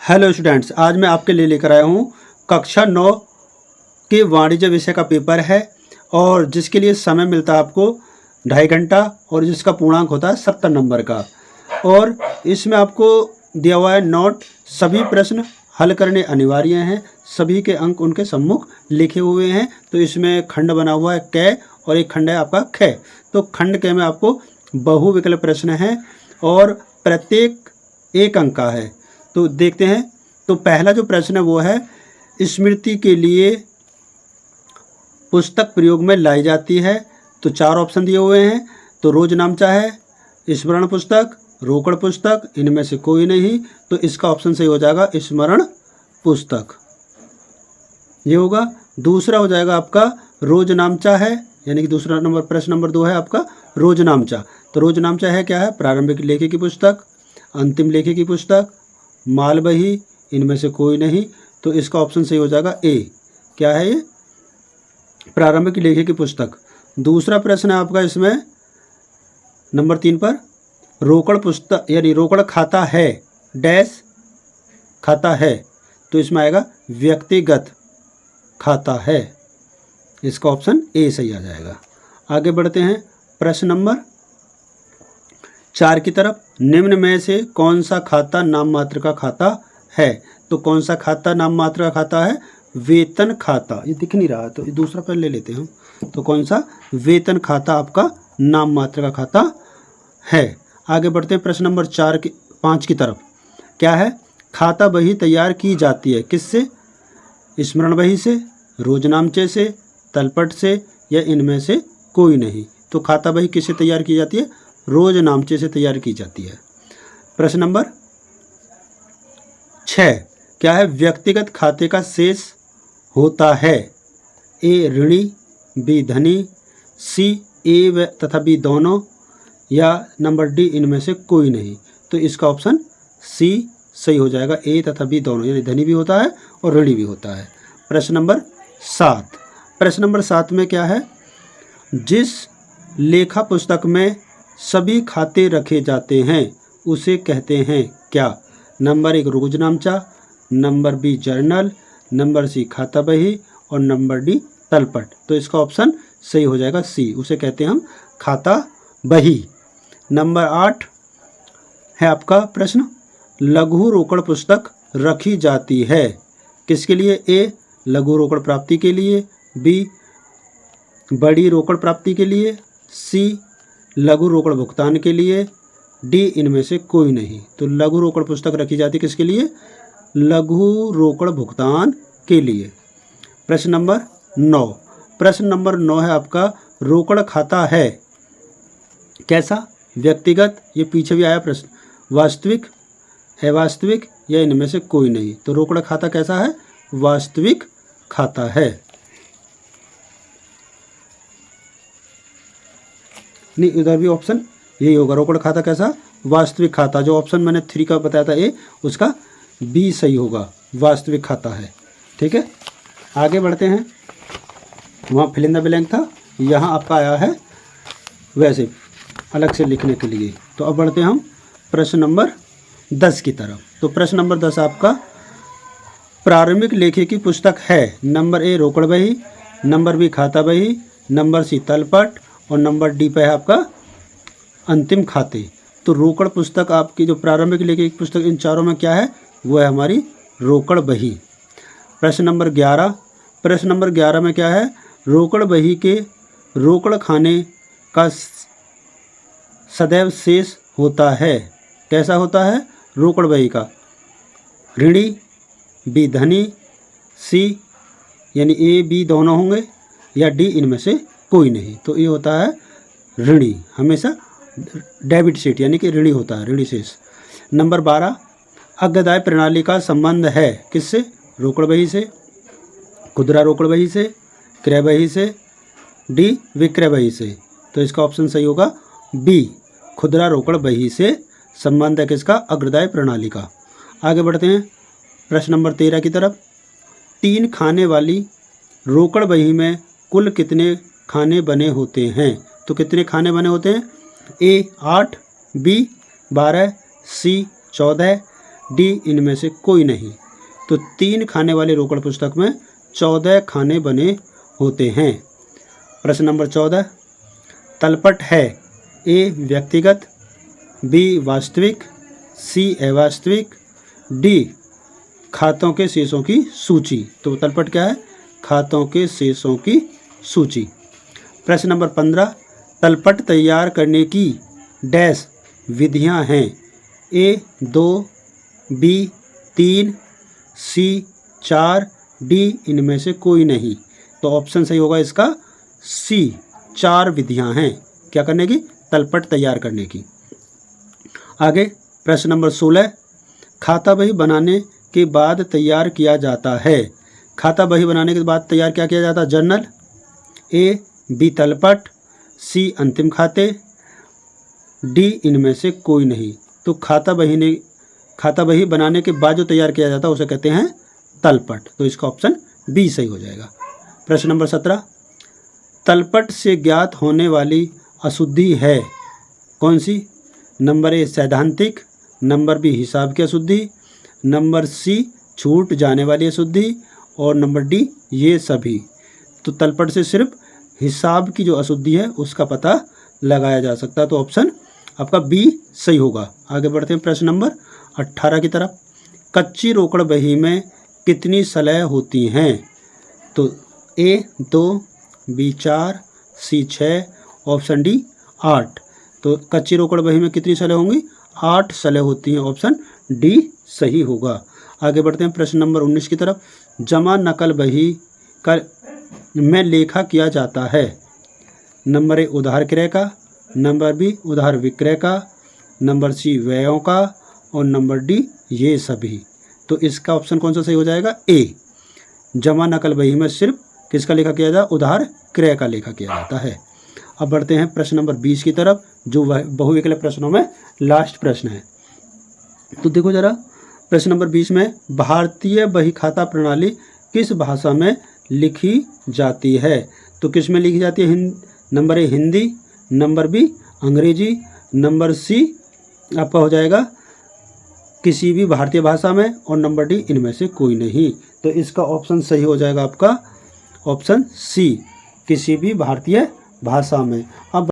Hello students, आज मैं आपके लिए लेकर आया हूँ कक्षा 9 के वाणिज्य विषय का पेपर है और जिसके लिए समय मिलता है आपको 2.5 घंटा और जिसका पूर्णांक होता है 70 नंबर का। और इसमें आपको दिया हुआ है नोट, सभी प्रश्न हल करने अनिवार्य हैं, सभी के अंक उनके सम्मुख लिखे हुए हैं। तो इसमें खंड बना हुआ है क और एक खंड है आपका ख। तो खंड क में आपको बहुविकल्प प्रश्न है और प्रत्येक एक अंक का है। तो देखते हैं। तो पहला जो प्रश्न है वो है, स्मृति के लिए पुस्तक प्रयोग में लाई जाती है। तो 4 ऑप्शन दिए हुए हैं। तो रोजनामचा है, स्मरण पुस्तक, रोकड़ पुस्तक, इनमें से कोई नहीं। तो इसका ऑप्शन सही हो जाएगा स्मरण पुस्तक, ये होगा। दूसरा हो जाएगा आपका रोजनामचा है, यानी कि दूसरा नंबर प्रश्न नंबर 2 है आपका रोजनामचा। तो रोजनामचा है क्या है? प्रारंभिक लेखे की पुस्तक, अंतिम लेखे की पुस्तक, माल बही, इनमें से कोई नहीं। तो इसका ऑप्शन सही हो जाएगा ए। क्या है ये? प्रारंभिक लेखे की पुस्तक। दूसरा प्रश्न है आपका इसमें नंबर 3 पर, रोकड़ पुस्तक यानी रोकड़ खाता है डैश खाता है। तो इसमें आएगा व्यक्तिगत खाता है। इसका ऑप्शन ए सही आ जाएगा। आगे बढ़ते हैं प्रश्न नंबर 4 की तरफ। निम्न में से कौन सा खाता नाम मात्र का खाता है? तो कौन सा खाता नाम मात्र का खाता है? वेतन खाता। ये दिख नहीं रहा तो ये दूसरा पर ले लेते हैं हम। तो कौन सा? वेतन खाता आपका नाम मात्र का खाता है। आगे बढ़ते हैं प्रश्न नंबर 5 की तरफ। क्या है? खाता बही तैयार की जाती है किससे? स्मरण बही से, रोजनामचे से, तलपट से, या इनमें से कोई नहीं। तो खाता बही किससे तैयार की जाती है? रोजनामचे से तैयार की जाती है। प्रश्न नंबर 6 क्या है? व्यक्तिगत खाते का शेष होता है ए ऋणी, बी धनी, सी ए तथा बी दोनों, या नंबर डी इनमें से कोई नहीं। तो इसका ऑप्शन सी सही हो जाएगा, ए तथा बी दोनों, यानी धनी भी होता है और ऋणी भी होता है। प्रश्न नंबर 7। प्रश्न नंबर 7 में क्या है? जिस लेखा पुस्तक में सभी खाते रखे जाते हैं उसे कहते हैं क्या? नंबर 1 रोजनामचा, number B journal, number C खाता बही और नंबर डी तलपट। तो इसका ऑप्शन सही हो जाएगा सी, उसे कहते हैं हम खाता बही। नंबर 8 है आपका प्रश्न, लघु रोकड़ पुस्तक रखी जाती है किसके लिए? ए लघु रोकड़ प्राप्ति के लिए, बी बड़ी रोकड़ प्राप्ति के लिए, सी लघु रोकड़ भुगतान के लिए, डी इनमें से कोई नहीं। तो लघु रोकड़ पुस्तक रखी जाती किसके लिए? लघु रोकड़ भुगतान के लिए। प्रश्न नंबर 9। प्रश्न नंबर 9 है आपका, रोकड़ खाता है कैसा? व्यक्तिगत, ये पीछे भी आया प्रश्न, वास्तविक, अवास्तविक, या इनमें से कोई नहीं। तो रोकड़ खाता कैसा है? वास्तविक खाता है। नहीं, इधर भी ऑप्शन यही होगा, रोकड़ खाता कैसा? वास्तविक खाता। जो ऑप्शन मैंने 3 का बताया था ए, उसका बी सही होगा, वास्तविक खाता है। ठीक है, आगे बढ़ते हैं। वहाँ फिल इन द ब्लैंक था, यहाँ आपका आया है वैसे अलग से लिखने के लिए। तो अब बढ़ते हैं हम प्रश्न नंबर 10 की तरफ। तो प्रश्न नंबर 10 आपका प्रारंभिक लेखे की पुस्तक है। नंबर ए रोकड़ बही, नंबर बी खाता बही, नंबर सी तलपट और नंबर डी पे है आपका अंतिम खाते। तो रोकड़ पुस्तक आपकी जो प्रारंभिक लेखे की पुस्तक इन चारों में क्या है? वो है हमारी रोकड़ बही। प्रश्न नंबर 11। प्रश्न नंबर 11 में क्या है? रोकड़ बही के रोकड़ खाने का सदैव शेष होता है। कैसा होता है? रोकड़ बही का ऋणी, बी धनी, सी यानी ए बी दोनों होंगे, या डी इनमें से कोई नहीं। तो ये होता है ऋणी, हमेशा डेबिट शीट यानी कि ऋणी होता है, ऋणी शेष। नंबर 12 अग्रदाय प्रणाली का संबंध है किससे? रोकड़ बही से, खुदरा रोकड़ बही से, क्रय बही से, डी विक्रय बही से। तो इसका ऑप्शन सही होगा बी, खुदरा रोकड़ बही से संबंध है किसका? अग्रदाय प्रणाली का। आगे बढ़ते हैं प्रश्न नंबर 13 की तरफ। 3 खाने वाली रोकड़ बही में कुल कितने खाने बने होते हैं? तो कितने खाने बने होते हैं? ए 8, बी 12, सी 14, डी इनमें से कोई नहीं। तो 3 खाने वाले रोकड़ पुस्तक में 14 खाने बने होते हैं। प्रश्न नंबर 14, तलपट है ए व्यक्तिगत, बी वास्तविक, सी अवास्तविक, डी खातों के शेषों की सूची। तो तलपट क्या है? खातों के शेषों की सूची। प्रश्न नंबर 15, तलपट तैयार करने की डैश विधियां हैं। ए 2, बी 3, सी 4, डी इनमें से कोई नहीं। तो ऑप्शन सही होगा इसका सी, 4 विधियां हैं क्या करने की? तलपट तैयार करने की। आगे प्रश्न नंबर 16, खाता बही बनाने के बाद तैयार किया जाता है। खाता बही बनाने के बाद तैयार क्या किया जाता है? जर्नल, ए बी तलपट, सी अंतिम खाते, डी इनमें से कोई नहीं। तो खाता बही बनाने के बाद जो तैयार किया जाता है उसे कहते हैं तलपट। तो इसका ऑप्शन बी सही हो जाएगा। प्रश्न नंबर 17, तलपट से ज्ञात होने वाली अशुद्धि है कौन सी? नंबर ए सैद्धांतिक, नंबर बी हिसाब की अशुद्धि, नंबर सी छूट जाने वाली अशुद्धि और नंबर डी ये सभी। तो तलपट से सिर्फ हिसाब की जो अशुद्धि है उसका पता लगाया जा सकता है। तो ऑप्शन आपका बी सही होगा। आगे बढ़ते हैं प्रश्न नंबर 18 की तरफ। कच्ची रोकड़ बही में कितनी सलह होती हैं? तो ए 2, बी 4, सी 6, ऑप्शन डी 8। तो कच्ची रोकड़ बही में कितनी सलह होंगी? 8 सलह होती हैं। ऑप्शन डी सही होगा। आगे बढ़ते हैं प्रश्न नंबर 19 की तरफ। जमा नकल बही में लेखा किया जाता है। नंबर ए उधार क्रय का, नंबर बी उधार विक्रय का, नंबर सी व्ययों का और नंबर डी ये सभी। तो इसका ऑप्शन कौन सा सही हो जाएगा? ए, जमा नकल बही में सिर्फ किसका लेखा किया जाता है? उधार क्रय का लेखा किया जाता है। अब बढ़ते हैं प्रश्न नंबर 20 की तरफ, जो बहुविकल्प प्रश्नों में लास्ट प्रश्न है। तो देखो जरा, प्रश्न नंबर 20 में भारतीय बही खाता प्रणाली किस भाषा में लिखी जाती है? तो किस में लिखी जाती है? Number A Hindi, number B अंग्रेजी, नंबर सी आपका हो जाएगा किसी भी भारतीय भाषा में और नंबर डी इनमें से कोई नहीं। तो इसका ऑप्शन सही हो जाएगा आपका ऑप्शन सी, किसी भी भारतीय भाषा में। अब